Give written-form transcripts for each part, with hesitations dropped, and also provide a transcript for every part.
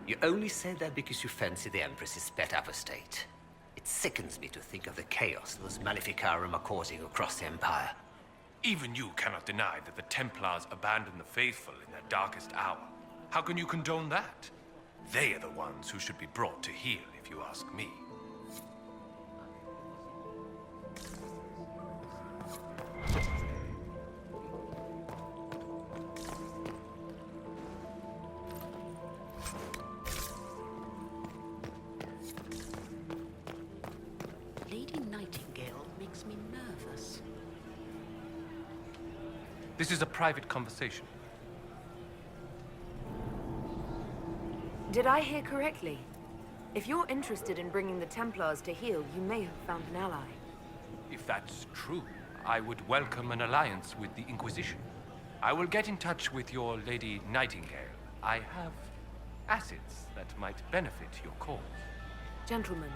You only say that because you fancy the Empress's pet apostate. It sickens me to think of the chaos those Maleficarum are causing across the Empire. Even you cannot deny that the Templars abandoned the faithful in their darkest hour. How can you condone that? They are the ones who should be brought to heel, if you ask me. Lady Nightingale makes me nervous. This is a private conversation. Did I hear correctly? If you're interested in bringing the Templars to heel, you may have found an ally. If that's true, I would welcome an alliance with the Inquisition. I will get in touch with your Lady Nightingale. I have assets that might benefit your cause. Gentlemen.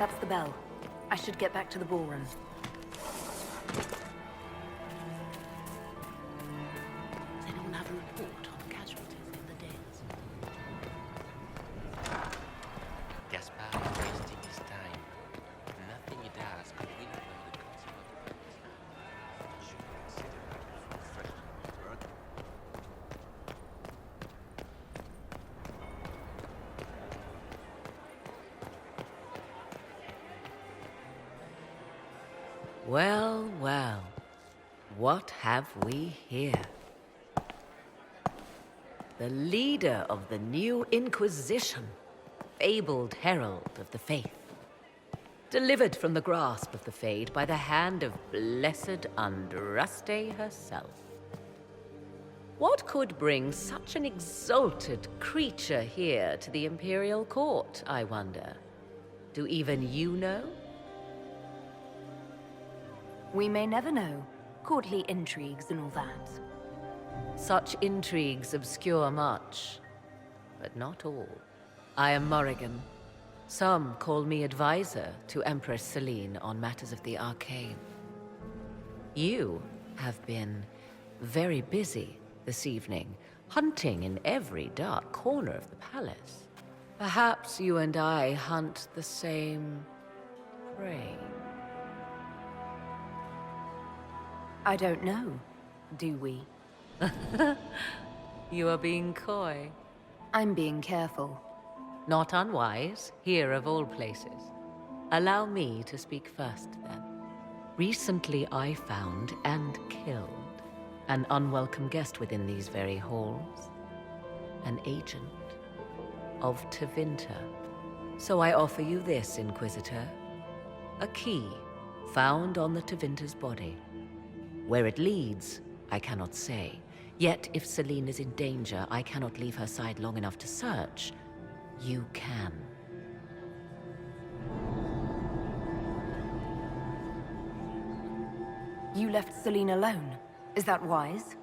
That's the bell. I should get back to the ballroom. Does anyone have a report on casualties in the dens? Gaspar is wasting his time. Nothing he does could win him over the consequences. Should consider fresh birth. Well, well, what have we here? The leader of the new Inquisition, fabled herald of the faith, delivered from the grasp of the Fade by the hand of blessed Andraste herself. What could bring such an exalted creature here to the Imperial Court, I wonder? Do even you know? We may never know. Courtly intrigues and all that. Such intrigues obscure much, but not all. I am Morrigan. Some call me advisor to Empress Celine on matters of the arcane. You have been very busy this evening, hunting in every dark corner of the palace. Perhaps you and I hunt the same prey. I don't know. Do we? You are being coy. I'm being careful. Not unwise, here of all places. Allow me to speak first, then. Recently I found and killed an unwelcome guest within these very halls. An agent of Tevinter. So I offer you this, Inquisitor. A key found on the Tevinter's body. Where it leads, I cannot say. Yet, if Celine is in danger, I cannot leave her side long enough to search. You can. You left Celine alone. Is that wise?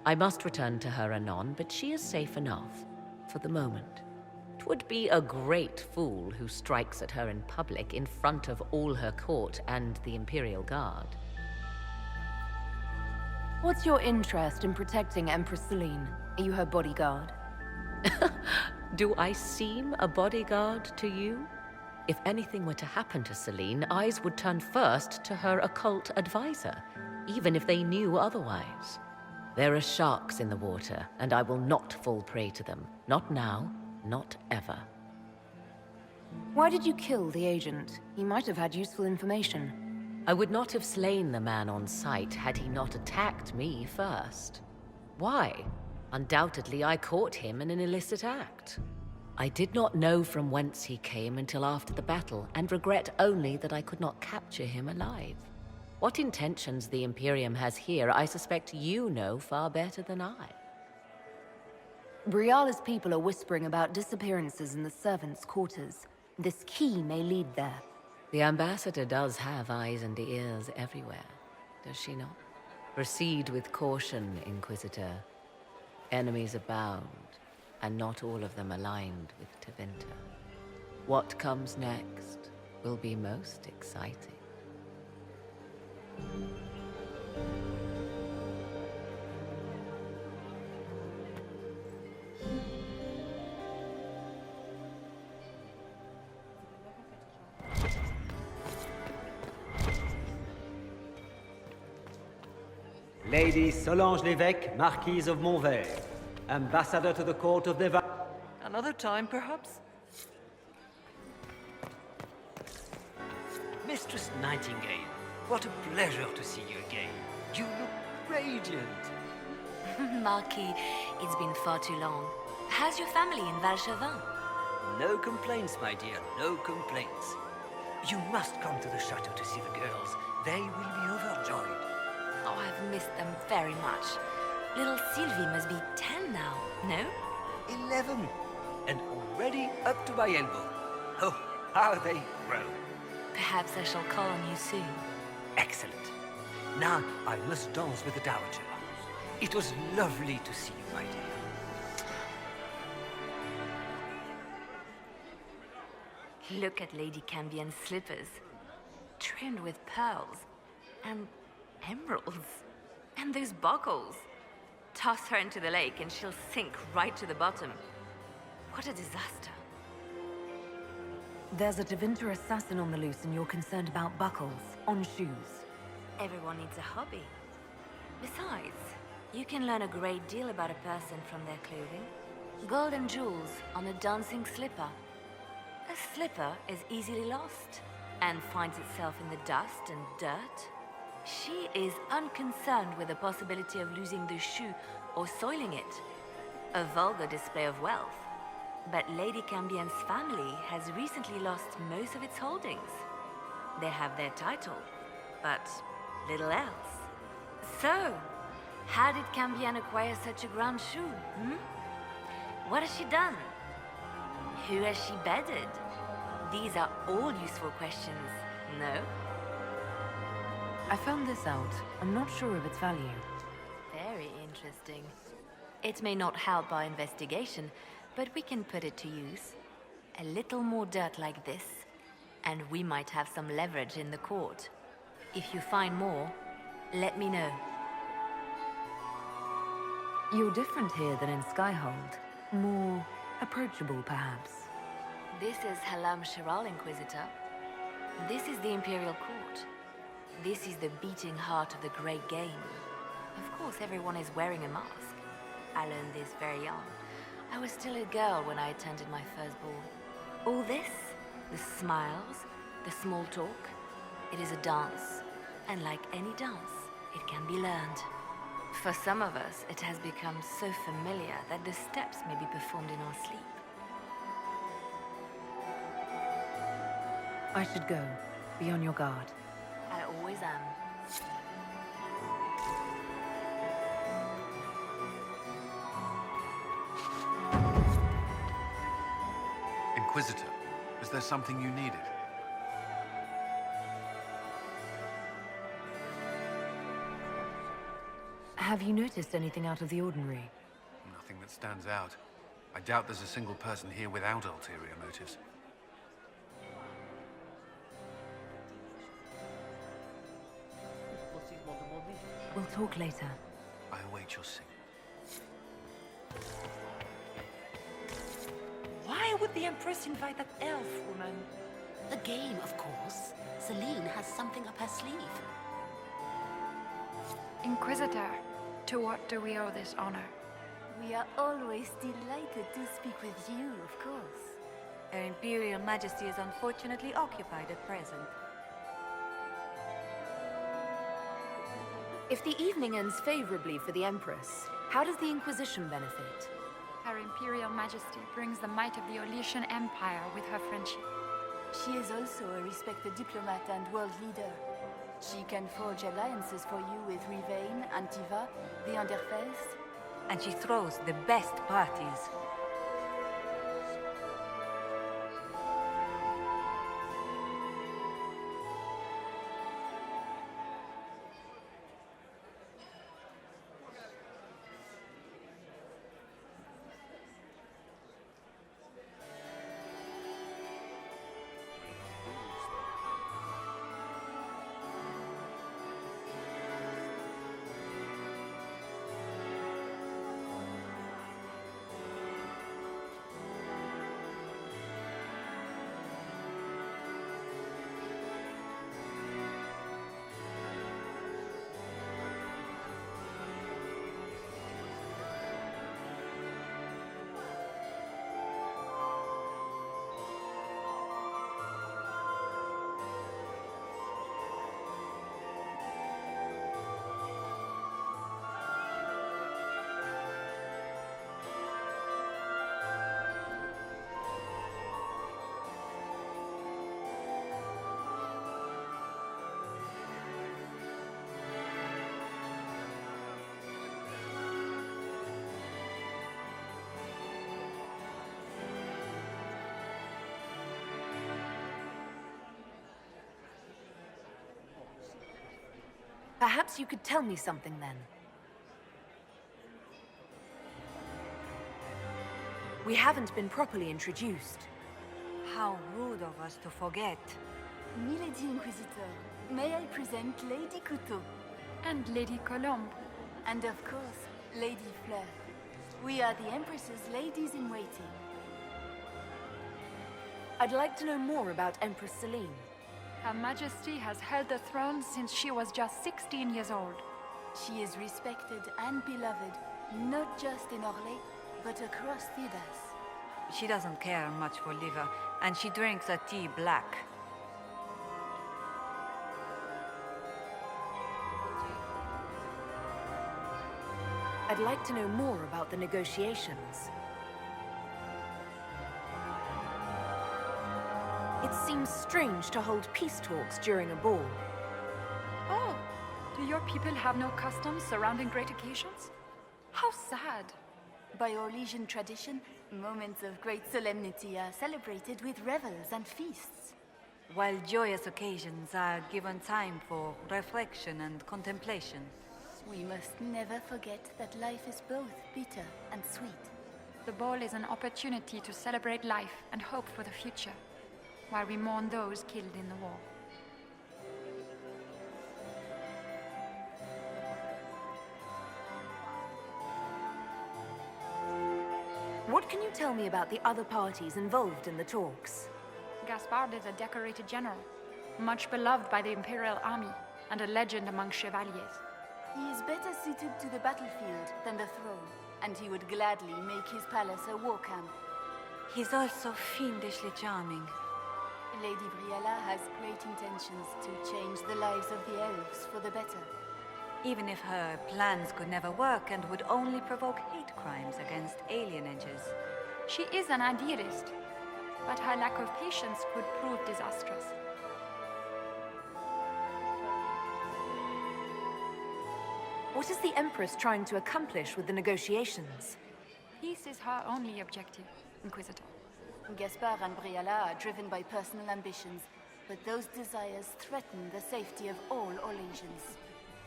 I must return to her anon, but she is safe enough, for the moment. 'Twould be a great fool who strikes at her in public in front of all her court and the Imperial Guard. What's your interest in protecting Empress Celine? Are you her bodyguard? Do I seem a bodyguard to you? If anything were to happen to Celine, eyes would turn first to her occult advisor, even if they knew otherwise. There are sharks in the water, and I will not fall prey to them. Not now, not ever. Why did you kill the agent? He might have had useful information. I would not have slain the man on sight had he not attacked me first. Why? Undoubtedly, I caught him in an illicit act. I did not know from whence he came until after the battle, and regret only that I could not capture him alive. What intentions the Imperium has here, I suspect you know far better than I. Briala's people are whispering about disappearances in the servants' quarters. This key may lead there. The ambassador does have eyes and ears everywhere, does she not? Proceed with caution, Inquisitor. Enemies abound, and not all of them aligned with Tevinter. What comes next will be most exciting. Lady Solange Lévesque, Marquise of Montvert, ambassador to the court of Neva. Another time, perhaps? Mistress Nightingale, what a pleasure to see you again. You look radiant. Marquis, it's been far too long. How's your family in Valchevin? No complaints, my dear, no complaints. You must come to the chateau to see the girls. They will be overjoyed. Oh, I've missed them very much. Little Sylvie must be 10 now, no? 11, and already up to my elbow. Oh, how they grow. Perhaps I shall call on you soon. Excellent. Now I must dance with the Dowager. It was lovely to see you, my dear. Look at Lady Cambien's slippers, trimmed with pearls and emeralds. And those buckles. Toss her into the lake and she'll sink right to the bottom. What a disaster. There's a Tevinter assassin on the loose and you're concerned about buckles on shoes. Everyone needs a hobby. Besides, you can learn a great deal about a person from their clothing. Gold and jewels on a dancing slipper. A slipper is easily lost and finds itself in the dust and dirt. She is unconcerned with the possibility of losing the shoe or soiling it. A vulgar display of wealth. But Lady Cambien's family has recently lost most of its holdings. They have their title, but little else. So, how did Cambien acquire such a grand shoe, What has she done? Who has she bedded? These are all useful questions, no? I found this out. I'm not sure of its value. Very interesting. It may not help our investigation, but we can put it to use. A little more dirt like this, and we might have some leverage in the court. If you find more, let me know. You're different here than in Skyhold. More approachable, perhaps. This is Halam Shiral, Inquisitor. This is the Imperial Court. This is the beating heart of the Great Game. Of course, everyone is wearing a mask. I learned this very young. I was still a girl when I attended my first ball. All this, the smiles, the small talk, it is a dance. And like any dance, it can be learned. For some of us, it has become so familiar that the steps may be performed in our sleep. I should go. Be on your guard. I always am. Inquisitor, is there something you needed? Have you noticed anything out of the ordinary? Nothing that stands out. I doubt there's a single person here without ulterior motives. We'll talk later. I await your signal. Why would the Empress invite that elf woman? The game, of course. Celine has something up her sleeve. Inquisitor, to what do we owe this honor? We are always delighted to speak with you, of course. Her Imperial Majesty is unfortunately occupied at present. If the evening ends favorably for the Empress, how does the Inquisition benefit? Her Imperial Majesty brings the might of the Aellycian Empire with her friendship. She is also a respected diplomat and world leader. She can forge alliances for you with Rivain, Antiva, the Underface. And she throws the best parties. Perhaps you could tell me something then. We haven't been properly introduced. How rude of us to forget. Milady Inquisitor, may I present Lady Couteau? And Lady Colombe. And of course, Lady Fleur. We are the Empress's ladies-in-waiting. I'd like to know more about Empress Celine. Her Majesty has held the throne since she was just 16 years old. She is respected and beloved, not just in Orlais, but across Thebes. She doesn't care much for liver, and she drinks her tea black. I'd like to know more about the negotiations. It seems strange to hold peace talks during a ball. Oh, do your people have no customs surrounding great occasions? How sad. By Orlesian tradition, moments of great solemnity are celebrated with revels and feasts. While joyous occasions are given time for reflection and contemplation. We must never forget that life is both bitter and sweet. The ball is an opportunity to celebrate life and hope for the future, while we mourn those killed in the war. What can you tell me about the other parties involved in the talks? Gaspard is a decorated general, much beloved by the Imperial Army, and a legend among chevaliers. He is better suited to the battlefield than the throne, and he would gladly make his palace a war camp. He's also fiendishly charming. Lady Briella has great intentions to change the lives of the elves for the better. Even if her plans could never work and would only provoke hate crimes against alienages. She is an idealist, but her lack of patience could prove disastrous. What is the Empress trying to accomplish with the negotiations? Peace is her only objective, Inquisitor. Gaspard and Briella are driven by personal ambitions, but those desires threaten the safety of all Orlesians.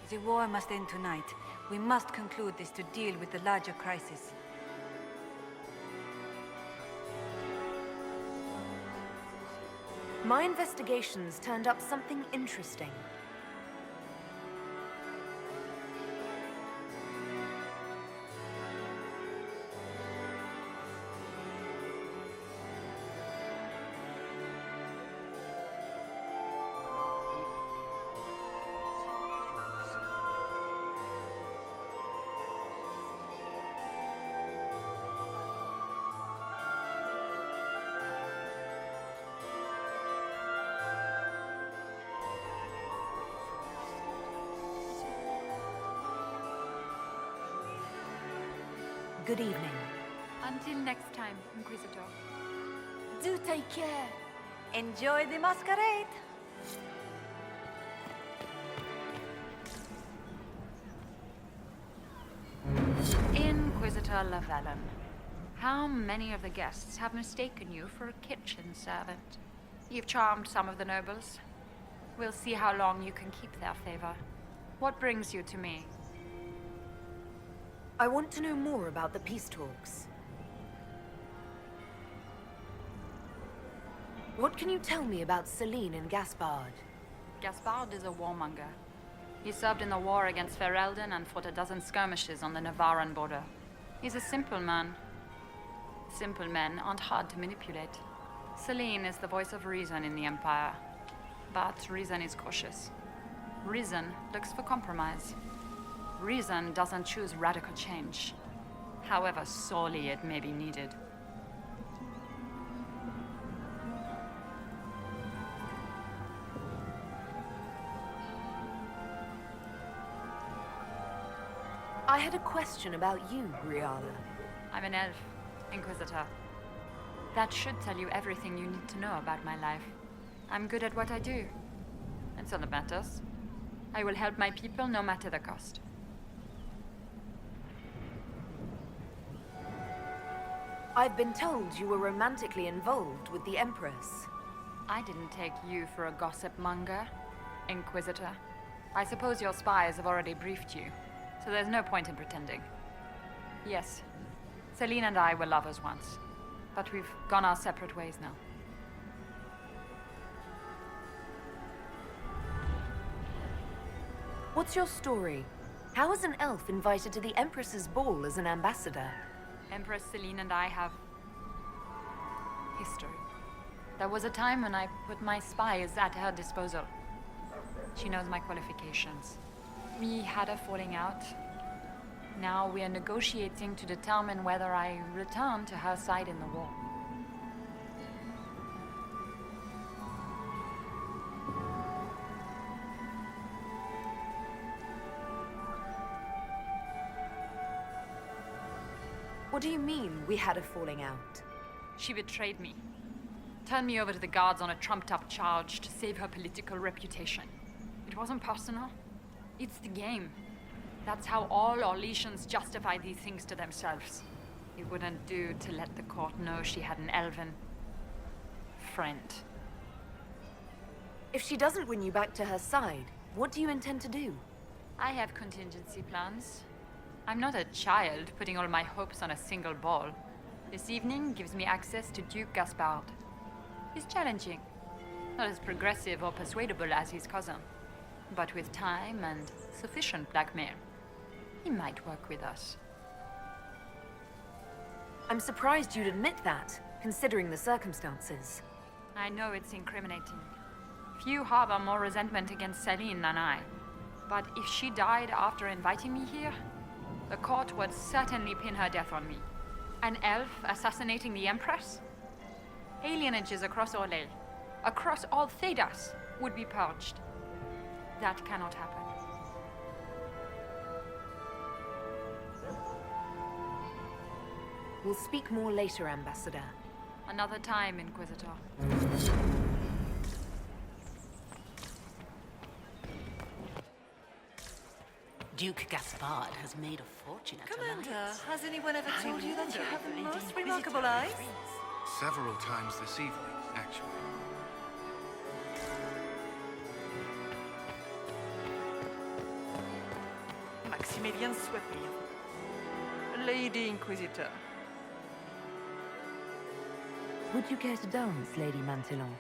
The war must end tonight. We must conclude this to deal with the larger crisis. My investigations turned up something interesting. Good evening. Until next time, Inquisitor. Do take care. Enjoy the masquerade! Inquisitor Lavalin, how many of the guests have mistaken you for a kitchen servant? You've charmed some of the nobles. We'll see how long you can keep their favor. What brings you to me? I want to know more about the peace talks. What can you tell me about Celine and Gaspard? Gaspard is a warmonger. He served in the war against Ferelden and fought a dozen skirmishes on the Navarran border. He's a simple man. Simple men aren't hard to manipulate. Celine is the voice of reason in the Empire. But reason is cautious. Reason looks for compromise. Reason doesn't choose radical change, however sorely it may be needed. I had a question about you, Briella. I'm an elf, Inquisitor. That should tell you everything you need to know about my life. I'm good at what I do. That's all that matters. I will help my people no matter the cost. I've been told you were romantically involved with the Empress. I didn't take you for a gossip monger, Inquisitor. I suppose your spies have already briefed you, so there's no point in pretending. Yes, Celine and I were lovers once, but we've gone our separate ways now. What's your story? How was an elf invited to the Empress's ball as an ambassador? Empress Celine and I have history. There was a time when I put my spies at her disposal. She knows my qualifications. We had a falling out. Now we are negotiating to determine whether I return to her side in the war. What do you mean, we had a falling out? She betrayed me. Turned me over to the guards on a trumped-up charge to save her political reputation. It wasn't personal. It's the game. That's how all Orlesians justify these things to themselves. It wouldn't do to let the court know she had an elven friend. If she doesn't win you back to her side, what do you intend to do? I have contingency plans. I'm not a child putting all my hopes on a single ball. This evening gives me access to Duke Gaspard. He's challenging. Not as progressive or persuadable as his cousin. But with time and sufficient blackmail, he might work with us. I'm surprised you'd admit that, considering the circumstances. I know it's incriminating. Few harbor more resentment against Celine than I. But if she died after inviting me here, the court would certainly pin her death on me. An elf assassinating the Empress? Alienages across Orlais, across all Thedas, would be purged. That cannot happen. We'll speak more later, Ambassador. Another time, Inquisitor. Duke Gaspard has made a fortune at Commander, Aellyce. has anyone ever told you that you have the Lady most Inquisitor remarkable eyes? Several times this evening, actually. Maximilien Swepier, Lady Inquisitor. Would you care to dance, Lady Mantillon?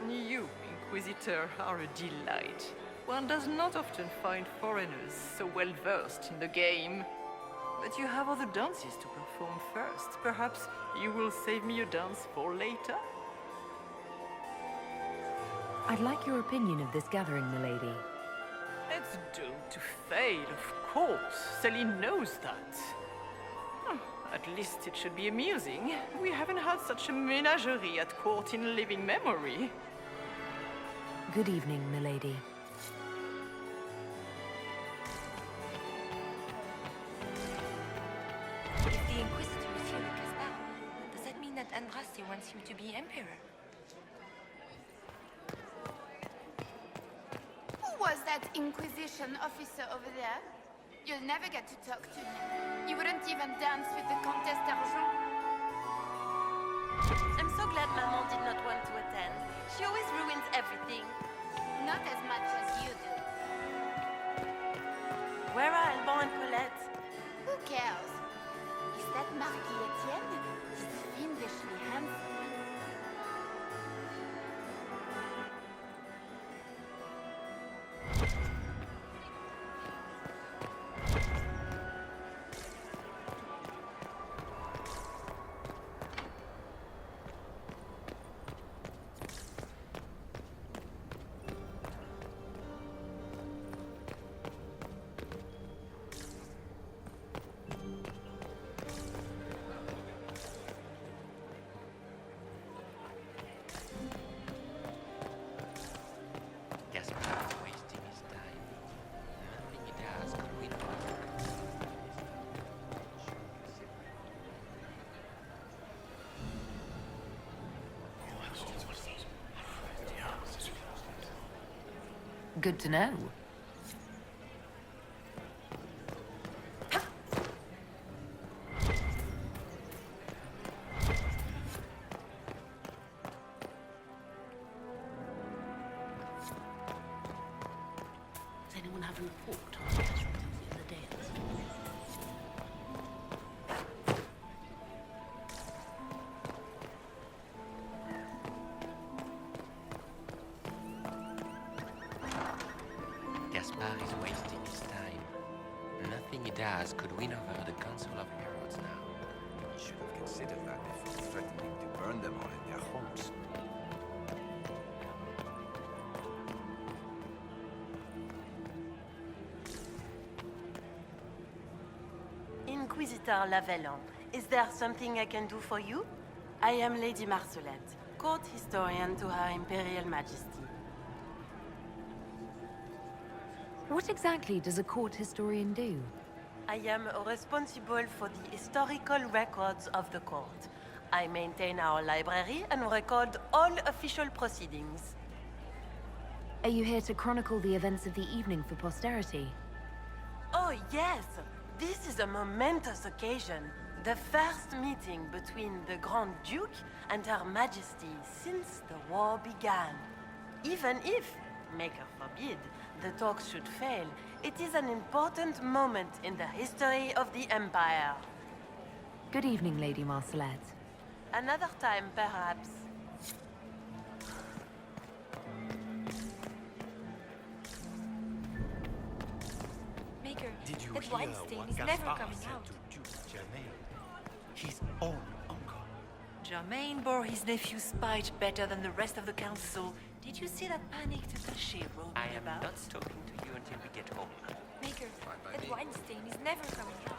You, Inquisitor, are a delight. One does not often find foreigners so well versed in the game. But you have other dances to perform first. Perhaps you will save me a dance for later? I'd like your opinion of this gathering, milady. It's doomed to fail, of course. Celine knows that. At least it should be amusing. We haven't had such a menagerie at court in living memory. Good evening, milady. If the Inquisitor is here with Gaspard, does that mean that Andraste wants him to be Emperor? Who was that Inquisition officer over there? You'll never get to talk to him. You wouldn't even dance with the Comtesse d'Argent. I'm so glad Maman did not want to attend. She always ruins everything. Not as much as you do. Where are Alban and Colette? Who cares? Is that Marquis Etienne? He's fiendishly handsome. Gaspard wasting his time. Nothing he does could win work. Good to know. Does anyone have a report on the casualties the other day at this point? Gaspard Gaspar is wasting his time. Nothing he does could win over the Council of Heralds now. He should have considered that before threatening to burn them all in their homes. Inquisitor Lavellan, is there something I can do for you? I am Lady Marcelette, court historian to Her Imperial Majesty. What exactly does a court historian do? I am responsible for the historical records of the court. I maintain our library and record all official proceedings. Are you here to chronicle the events of the evening for posterity? Oh, yes! This is a momentous occasion. The first meeting between the Grand Duke and Her Majesty since the war began. Even if, Maker forbid, the talks should fail, it is an important moment in the history of the Empire. Good evening, Lady Marcelette. Another time, perhaps. Maker, Did you that hear wine stain what is never Gaspar coming said out. to Duke Germain? His own uncle. Germain bore his nephew's spite better than the rest of the council. Did you see that panicked attaché roaming I am about? not talking to you until we get home. Maker, that wine stain is never coming out.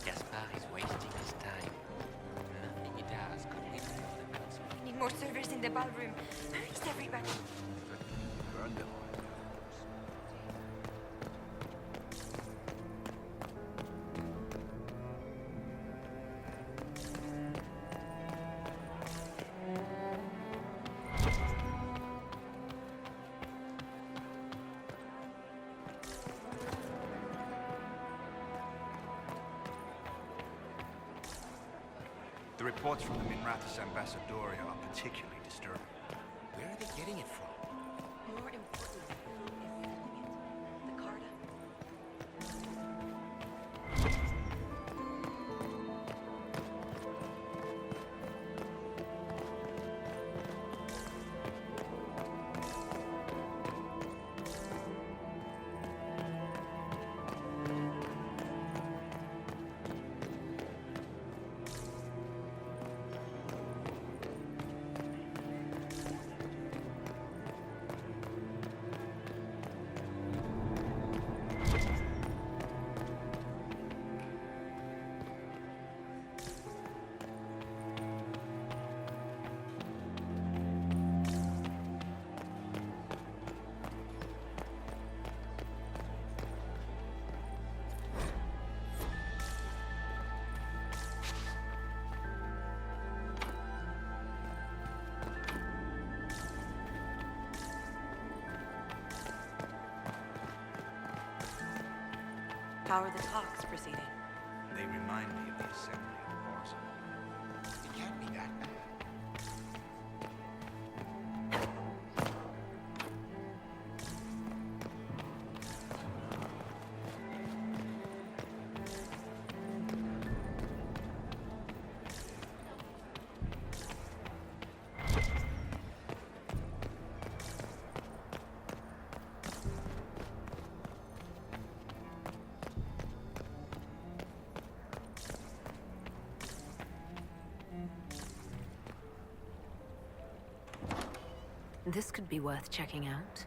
Gaspar is wasting his time. Nothing he does could win over the Council. We need more servers in the ballroom. Where is everybody? Burn them all in their homes. The reports from the Minrathous Ambassadorial are particularly disturbing. Where are they getting it from? More importantly, the Carta. How are the talks proceeding? They remind me of the assembly of Morrison. It can't be that bad. This could be worth checking out.